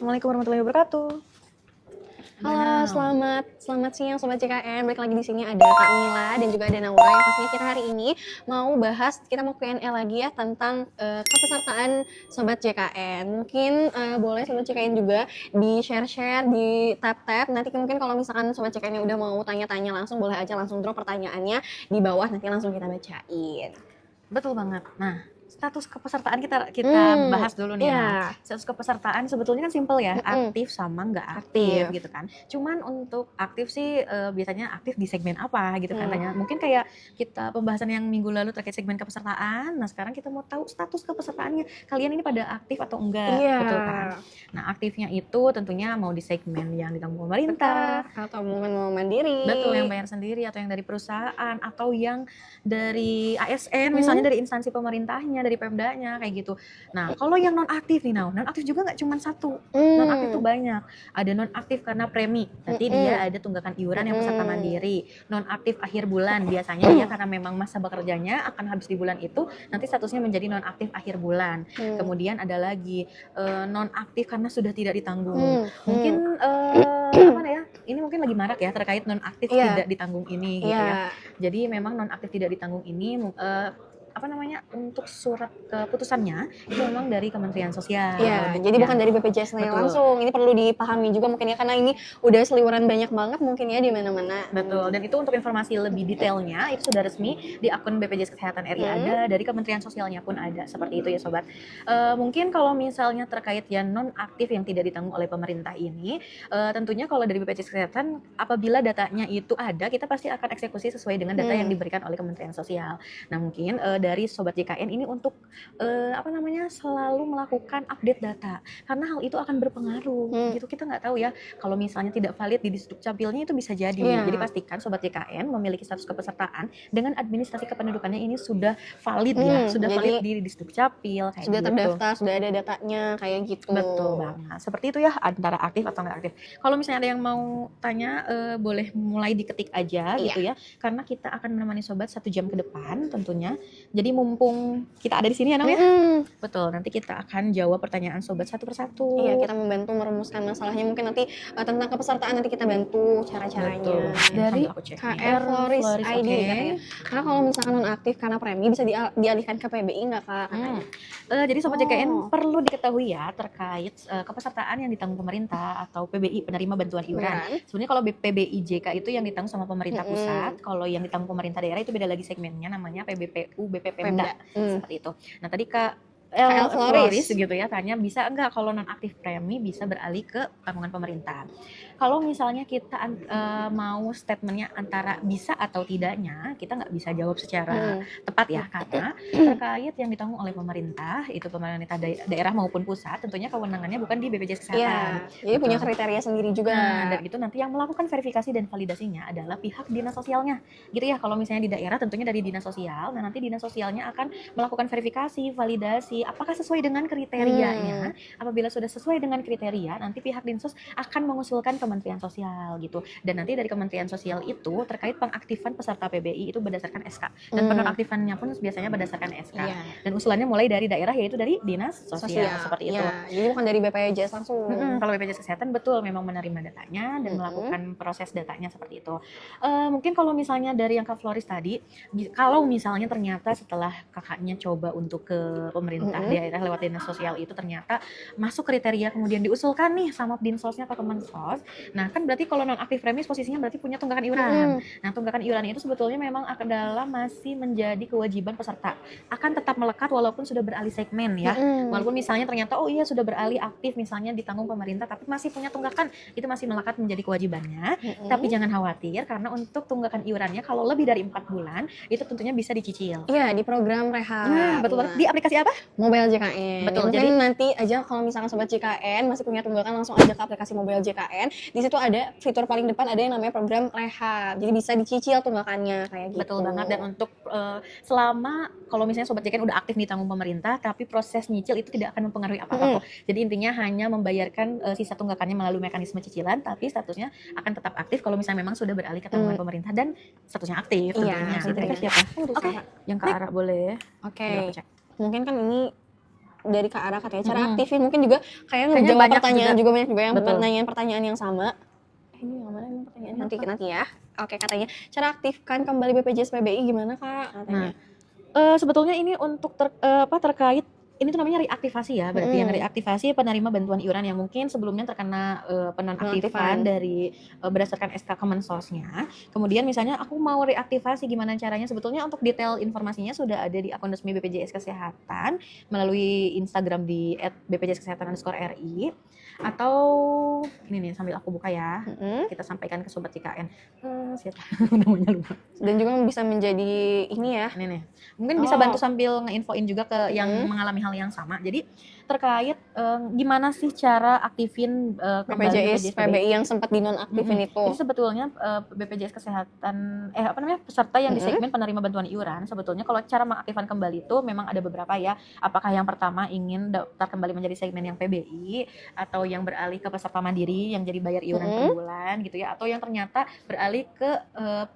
Assalamualaikum warahmatullahi wabarakatuh. Halo, selamat siang Sobat JKN. Balik lagi di sini ada Kak Mila dan juga ada Naura yang pastinya kita hari ini kita mau Q&A lagi ya tentang kepesertaan Sobat JKN. Mungkin boleh Sobat JKN juga di share-share, di tap-tap. Nanti mungkin kalau misalkan Sobat JKN yang udah mau tanya-tanya langsung, boleh aja langsung drop pertanyaannya di bawah, nanti langsung kita bacain. Betul banget. Nah, status kepesertaan kita bahas dulu nih. Iya. Status kepesertaan sebetulnya kan simpel ya, aktif sama nggak aktif gitu kan. Cuman untuk aktif sih biasanya aktif di segmen apa gitu kan. Mungkin kayak kita pembahasan yang minggu lalu terkait segmen kepesertaan. Nah sekarang kita mau tahu status kepesertaannya. Kalian ini pada aktif atau enggak? Iya. Betul kan? Nah aktifnya itu tentunya mau di segmen yang ditanggung pemerintah. Atau mau mandiri. Betul, yang bayar sendiri atau yang dari perusahaan atau yang dari ASN misalnya dari instansi pemerintahnya, dari Pemdanya kayak gitu. Nah, kalau yang non aktif nih, non-aktif juga nggak cuma satu. Non-aktif tuh banyak. Ada non-aktif karena premi. Nanti dia ada tunggakan iuran yang peserta mandiri. Non-aktif akhir bulan, biasanya dia karena memang masa bekerjanya akan habis di bulan itu, nanti statusnya menjadi non-aktif akhir bulan. Kemudian ada lagi non-aktif karena sudah tidak ditanggung. Mungkin apa ya? Ini mungkin lagi marak ya terkait non-aktif tidak ditanggung ini gitu ya. Jadi memang non-aktif tidak ditanggung ini untuk surat keputusannya itu memang dari Kementerian Sosial. Iya, jadi bukan dari BPJS langsung. Ini perlu dipahami juga mungkin ya, karena ini udah seliweran banyak banget mungkin ya di mana-mana. Betul, dan itu untuk informasi lebih detailnya itu sudah resmi di akun BPJS Kesehatan RI ada, dari Kementerian Sosialnya pun ada, seperti itu ya sobat. Mungkin kalau misalnya terkait yang non aktif yang tidak ditanggung oleh pemerintah ini, tentunya kalau dari BPJS Kesehatan apabila datanya itu ada, kita pasti akan eksekusi sesuai dengan data yang diberikan oleh Kementerian Sosial. Nah mungkin dari Sobat JKN ini untuk selalu melakukan update data, karena hal itu akan berpengaruh gitu. Kita nggak tahu ya kalau misalnya tidak valid di Disdukcapilnya itu bisa jadi. Jadi pastikan Sobat JKN memiliki status kepesertaan dengan administrasi kependudukannya ini sudah valid ya, sudah valid di Disdukcapil kayak sudah gitu. Terdaftar, sudah ada datanya kayak gitu. Betul banget. Seperti itu ya, antara aktif atau nggak aktif. Kalau misalnya ada yang mau tanya, boleh mulai diketik aja gitu ya, karena kita akan menemani Sobat 1 jam ke depan tentunya. Jadi mumpung kita ada di sini ya namanya. Betul, nanti kita akan jawab pertanyaan Sobat satu persatu. Iya, kita membantu merumuskan masalahnya. Mungkin nanti tentang kepesertaan nanti kita bantu cara-caranya. Dari KR Floris ID katanya. Karena kalau misalkan non aktif karena premi bisa dialihkan ke PBI nggak Kak? Jadi Sobat JKN perlu diketahui ya terkait kepesertaan yang ditanggung pemerintah atau PBI, penerima bantuan iuran. Sebenarnya kalau PBI JK itu yang ditanggung sama pemerintah pusat, kalau yang ditanggung pemerintah daerah itu beda lagi segmennya, namanya PBPU, BPPMda, seperti itu. Nah tadi Kak Floris gitu ya tanya, bisa enggak kalau non aktif premi bisa beralih ke tanggungan pemerintah. Kalau misalnya kita mau statementnya antara bisa atau tidaknya, kita nggak bisa jawab secara tepat ya, karena terkait yang ditanggung oleh pemerintah itu pemerintah daerah maupun pusat, tentunya kewenangannya bukan di BPJS Kesehatan. Jadi punya kriteria sendiri juga. Dan itu nanti yang melakukan verifikasi dan validasinya adalah pihak dinas sosialnya gitu ya. Kalau misalnya di daerah tentunya dari dinas sosial, nah nanti dinas sosialnya akan melakukan verifikasi, validasi apakah sesuai dengan kriterianya. Apabila sudah sesuai dengan kriteria, nanti pihak Dinsos akan mengusulkan Kementerian Sosial gitu. Dan nanti dari Kementerian Sosial itu terkait pengaktifan peserta PBI itu berdasarkan SK, dan penonaktifannya pun biasanya berdasarkan SK. Dan usulannya mulai dari daerah, yaitu dari Dinas Sosial. Seperti itu. Jadi bukan dari BPJS langsung. Kalau BPJS Kesehatan betul memang menerima datanya dan melakukan proses datanya seperti itu. Mungkin kalau misalnya dari yang Kak Floris tadi, kalau misalnya ternyata setelah kakaknya coba untuk ke pemerintah daerah lewat dinas sosial itu ternyata masuk kriteria, kemudian diusulkan nih sama dinsosnya atau Kemensos. Nah kan berarti kalau non aktif premis posisinya berarti punya tunggakan iuran. Nah tunggakan iuran itu sebetulnya memang masih menjadi kewajiban peserta, akan tetap melekat walaupun sudah beralih segmen ya. Walaupun misalnya ternyata sudah beralih aktif misalnya ditanggung pemerintah, tapi masih punya tunggakan, itu masih melekat menjadi kewajibannya. Tapi jangan khawatir, karena untuk tunggakan iurannya kalau lebih dari 4 bulan itu tentunya bisa dicicil. Iya, di program Reha. Betul banget. Di aplikasi apa? Mobile JKN. Betul. Mungkin jadi nanti aja kalau misalkan Sobat JKN masih punya tunggakan, langsung aja ke aplikasi Mobile JKN. Di situ ada fitur paling depan, ada yang namanya program Reha. Jadi bisa dicicil tunggakannya kayak gitu. Betul banget. Dan untuk selama kalau misalnya Sobat JKN udah aktif ditanggung pemerintah, tapi proses nyicil itu tidak akan mempengaruhi apa-apa. Jadi intinya hanya membayarkan sisa tunggakannya melalui mekanisme cicilan, tapi statusnya akan tetap aktif kalau misalnya memang sudah beralih ke tanggungan pemerintah dan statusnya aktif tentunya. Siapa? Oke. Yang Kak Ara boleh. Oke. Mungkin kan ini dari Kak Ara katanya cara aktifin, mungkin juga kayaknya Kayaknya ngejawab banyak pertanyaan juga banyak juga yang Betul. nanyain pertanyaan yang sama. Ini yang mana emang pertanyaan nanti ya. Oke, katanya cara aktifkan kembali BPJS PBI gimana Kak? Katanya. Sebetulnya ini untuk terkait ini tuh namanya reaktivasi ya, berarti yang reaktivasi penerima bantuan iuran yang mungkin sebelumnya terkena penonaktifan dari berdasarkan SK Kemensosnya. Kemudian misalnya aku mau reaktivasi, gimana caranya? Sebetulnya untuk detail informasinya sudah ada di akun resmi BPJS Kesehatan melalui Instagram di @bpjskesehatan_ri, atau ini nih sambil aku buka ya, kita sampaikan ke sobat CKN. Siapa namanya lupa. Dan juga bisa menjadi ini ya. Ini nih. Mungkin bisa bantu sambil ngeinfoin juga ke yang mengalami hal yang sama. Jadi terkait gimana sih cara aktifin kembali BPJS PBI yang sempat dinonaktifin itu. Jadi sebetulnya BPJS Kesehatan peserta yang di segmen penerima bantuan iuran, sebetulnya kalau cara mengaktifkan kembali itu memang ada beberapa ya. Apakah yang pertama ingin daftar kembali menjadi segmen yang PBI, atau yang beralih ke peserta mandiri yang jadi bayar iuran per bulan gitu ya, atau yang ternyata beralih ke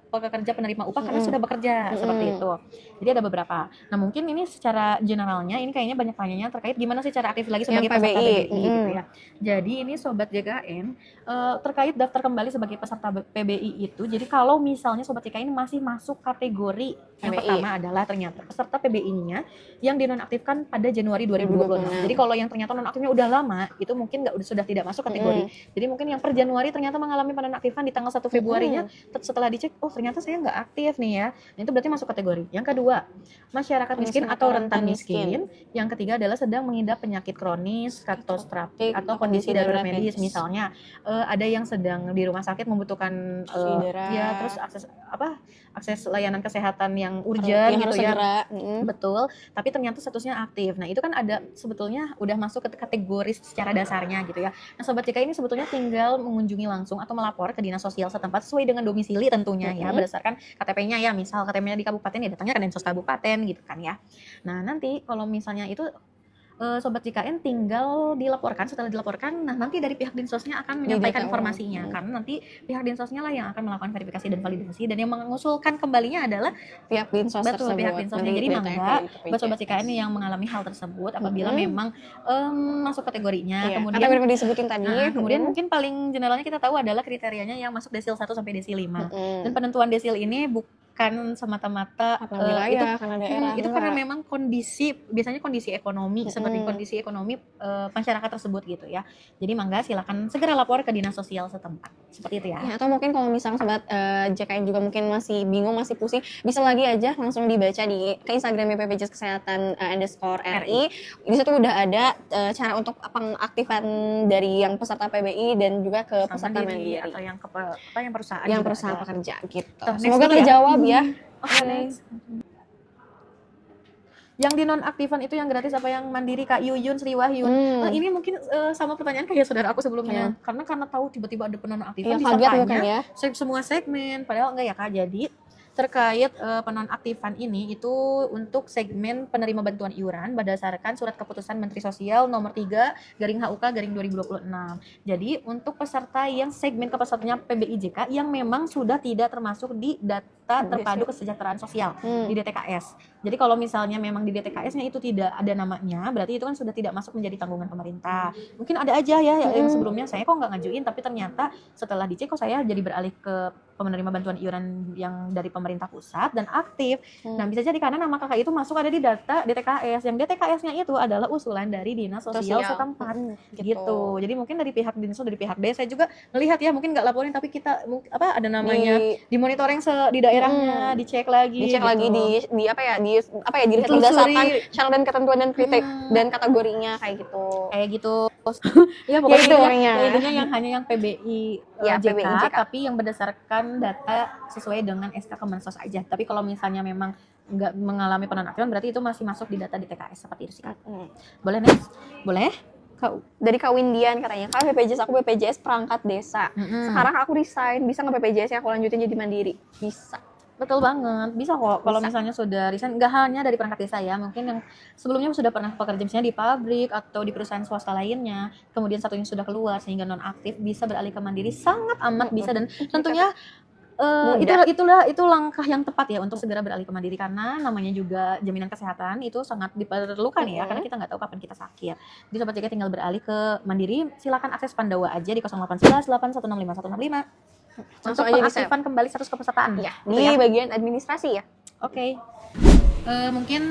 pekerja penerima upah karena sudah bekerja, seperti itu. Jadi ada beberapa. Nah, mungkin ini secara generalnya ini kayaknya banyak tanyanya terkait gimana sih cara aktif lagi sebagai peserta PBI gitu ya. Jadi ini sobat JKN terkait daftar kembali sebagai peserta PBI itu, jadi kalau misalnya sobat JKN masih masuk kategori yang pertama adalah ternyata peserta PBI-nya yang dinonaktifkan pada Januari 2026. Jadi kalau yang ternyata nonaktifnya udah lama, itu mungkin sudah tidak masuk kategori. Jadi mungkin yang per Januari ternyata mengalami penonaktifan di tanggal 1 Februarinya, setelah dicek, oh ternyata saya nggak aktif nih ya. Nah, itu berarti masuk kategori. Yang kedua, masyarakat miskin atau rentan miskin. Yang ketiga adalah sedang mengidap penyakit kronis, katastrofik atau kondisi darurat medis. Misalnya ada yang sedang di rumah sakit membutuhkan ya terus akses layanan kesehatan yang urgent gitu ya. Betul, tapi ternyata statusnya aktif. Nah, itu kan ada sebetulnya udah masuk ke kategori secara dasarnya gitu ya. Nah, sobat JK ini sebetulnya tinggal mengunjungi langsung atau melapor ke dinas sosial setempat sesuai dengan domisili tentunya ya, berdasarkan KTP-nya ya. Misal KTP-nya di kabupaten ya datangnya ke Dinsos kabupaten gitu kan ya. Nah, nanti kalau misalnya itu sobat JKN tinggal dilaporkan, setelah dilaporkan, nah nanti dari pihak dinsosnya akan menyampaikan informasinya, karena nanti pihak dinsosnya lah yang akan melakukan verifikasi dan validasi, dan yang mengusulkan kembalinya adalah pihak dinsos tersebut. Pihak dinsosnya. Jadi mangga buat sobat JKN yang mengalami hal tersebut, apabila memang masuk kategorinya, kemudian kategori yang disebutin tadi, kemudian mungkin paling generalnya kita tahu adalah kriterianya yang masuk desil 1 sampai desil 5. Dan penentuan desil ini bukan semata-mata wilayah, karena daerah, itu karena memang biasanya kondisi ekonomi, seperti kondisi ekonomi masyarakat tersebut gitu ya. Jadi mangga silakan segera lapor ke dinas sosial setempat, seperti itu ya. Atau mungkin kalau misalnya sobat JKN juga mungkin masih bingung, masih pusing, bisa lagi aja langsung dibaca ke Instagram BPJS Kesehatan _RI. Di situ udah ada cara untuk pengaktifan dari yang peserta PBI dan juga ke peserta mandiri atau yang perusahaan pekerja gitu. Tuh, semoga terjawab ya. Next. Yang dinonaktifan itu yang gratis apa yang mandiri, Kak Yuyun Sri Wahyun? Ini mungkin sama pertanyaan kayak saudara aku sebelumnya. Karena tahu tiba-tiba ada penonaktifan disangkanya semua segmen, padahal enggak ya Kak. Jadi terkait penonaktifan ini itu untuk segmen penerima bantuan iuran berdasarkan surat keputusan Menteri Sosial nomor 3/HUK/2026. Jadi untuk peserta yang segmen kepesertanya PBIJK yang memang sudah tidak termasuk di data terpadu kesejahteraan sosial di DTKS. Jadi kalau misalnya memang di DTKS-nya itu tidak ada namanya, berarti itu kan sudah tidak masuk menjadi tanggungan pemerintah. Mungkin ada aja ya yang sebelumnya saya kok nggak ngajuin, tapi ternyata setelah dicek kok saya jadi beralih ke penerima bantuan iuran yang dari pemerintah pusat dan aktif. Nah, bisa jadi karena nama kakak itu masuk ada di data DTKS. Yang DTKS-nya itu adalah usulan dari dinas sosial setempat. Gitu. Jadi mungkin dari pihak dinas, dari pihak desa juga melihat ya, mungkin nggak laporin tapi kita ada namanya di monitoring di daerahnya, dicek lagi dilihat berdasarkan syarat dan ketentuan dan dan kategorinya kayak gitu. Ya pokoknya intinya yang hanya yang PBI JK, tapi yang berdasarkan data sesuai dengan SK Kemensos aja. Tapi kalau misalnya memang nggak mengalami penonaktifan, berarti itu masih masuk di data di TKS, seperti itu sih Kak. Boleh next? Boleh? Dari Kak Windian katanya, Kak aku BPJS perangkat desa. Sekarang aku resign, bisa nggak BPJS aku lanjutin jadi mandiri? Bisa. Betul banget, bisa kok. Kalau misalnya sudah resign, nggak hanya dari perangkat desa ya, mungkin yang sebelumnya sudah pernah bekerja misalnya di pabrik atau di perusahaan swasta lainnya, kemudian satunya sudah keluar sehingga non aktif, bisa beralih ke mandiri, sangat amat bisa. Dan tentunya Itu langkah yang tepat ya untuk segera beralih ke mandiri, karena namanya juga jaminan kesehatan itu sangat diperlukan ya, karena kita nggak tahu kapan kita sakit. Jadi Sobat JKN tinggal beralih ke mandiri, silakan akses Pandawa aja di 0811 8165165 untuk pengaktifan kembali status kepesertaan. Ya, di bagian administrasi ya. Oke. Mungkin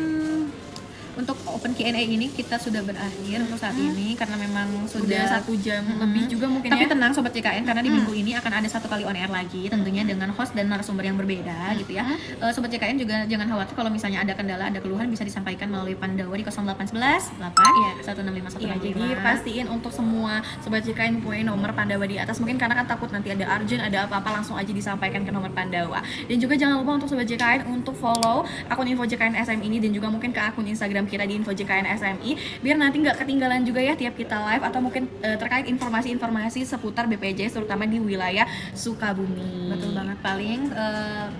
untuk open Q&A ini kita sudah berakhir untuk saat ini, karena memang sudah 1 jam lebih juga mungkin. Tapi tenang Sobat JKN, karena di minggu ini akan ada 1 kali on air lagi, tentunya dengan host dan narasumber yang berbeda gitu ya. Sobat JKN juga jangan khawatir kalau misalnya ada kendala, ada keluhan, bisa disampaikan melalui Pandawa di 0811 8 165 165. Jadi pastiin untuk semua Sobat JKN punya nomor Pandawa di atas, mungkin karena kan takut nanti ada urgent, ada apa-apa, langsung aja disampaikan ke nomor Pandawa. Dan juga jangan lupa untuk Sobat JKN untuk follow akun Info JKN SM ini, dan juga mungkin ke akun Instagram kita di Info JKN SMI, biar nanti nggak ketinggalan juga ya tiap kita live, atau mungkin terkait informasi-informasi seputar BPJS terutama di wilayah Sukabumi. Betul banget. Paling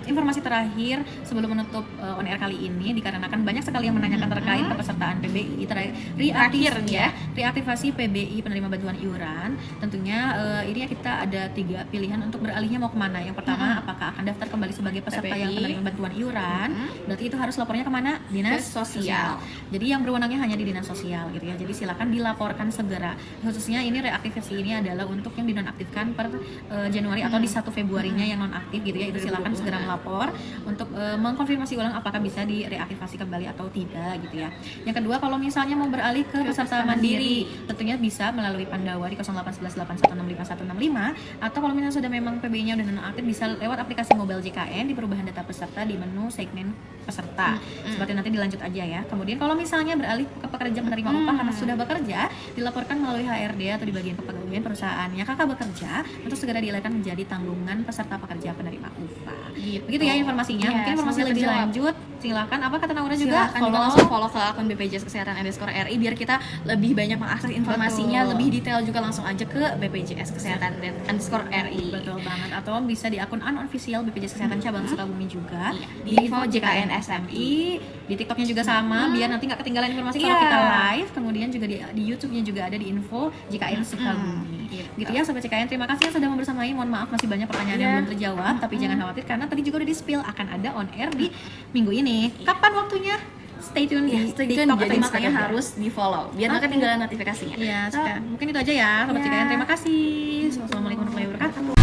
informasi terakhir sebelum menutup on air kali ini, dikarenakan banyak sekali yang menanyakan terkait kepesertaan PBI reaktivasi PBI penerima bantuan iuran. Tentunya ini ya kita ada 3 pilihan untuk beralihnya mau kemana. Yang pertama, apakah akan daftar kembali sebagai peserta yang penerima bantuan iuran? Berarti itu harus lapornya kemana? Dinas Sosial. Jadi yang berwenangnya hanya di Dinas Sosial gitu ya. Jadi silakan dilaporkan segera. Khususnya ini reaktivasi ini adalah untuk yang dinonaktifkan per Januari atau di 1 Februarinya yang nonaktif gitu ya. Itu silakan segera melapor untuk mengkonfirmasi ulang apakah bisa direaktivasi kembali atau tidak gitu ya. Yang kedua, kalau misalnya mau beralih ke peserta mandiri, tentunya bisa melalui Pandawa di 0811 8165165, atau kalau misalnya sudah memang PBI-nya udah nonaktif, bisa lewat aplikasi mobile JKN di perubahan data peserta di menu segmen peserta. Seperti nanti dilanjut aja ya. Kemudian kalau misalnya beralih ke pekerja penerima upah karena sudah bekerja, dilaporkan melalui HRD atau di bagian kepegawaian perusahaannya kakak bekerja untuk segera dialihkan menjadi tanggungan peserta pekerja penerima upah. Begitu ya informasinya. Mungkin informasi lebih lanjut silakan, apa kata Naura juga langsung follow ke akun BPJS Kesehatan _RI biar kita lebih banyak mengakses informasinya. Lebih detail juga langsung aja ke BPJS Kesehatan _RI. Betul banget. Atau bisa di akun unofficial BPJS Kesehatan cabang Sukabumi juga, di Info JKN SMI, di TikToknya juga sama, biar nanti nggak ketinggalan informasi kalau kita live. Kemudian juga di YouTube-nya juga ada di Info JKN Sukabumi. Gitu ya Sobat JKN, terima kasih yang sudah membersamai. Mohon maaf masih banyak pertanyaan yang belum terjawab, tapi jangan khawatir karena tadi juga udah di-spill akan ada on air di minggu ini. Kapan waktunya? Stay tune di TikTok atau jadi Instagram, makanya harus di follow biar nggak ketinggalan notifikasinya. Mungkin itu aja ya Sobat JKN, terima kasih. Wassalamualaikum warahmatullahi wabarakatuh.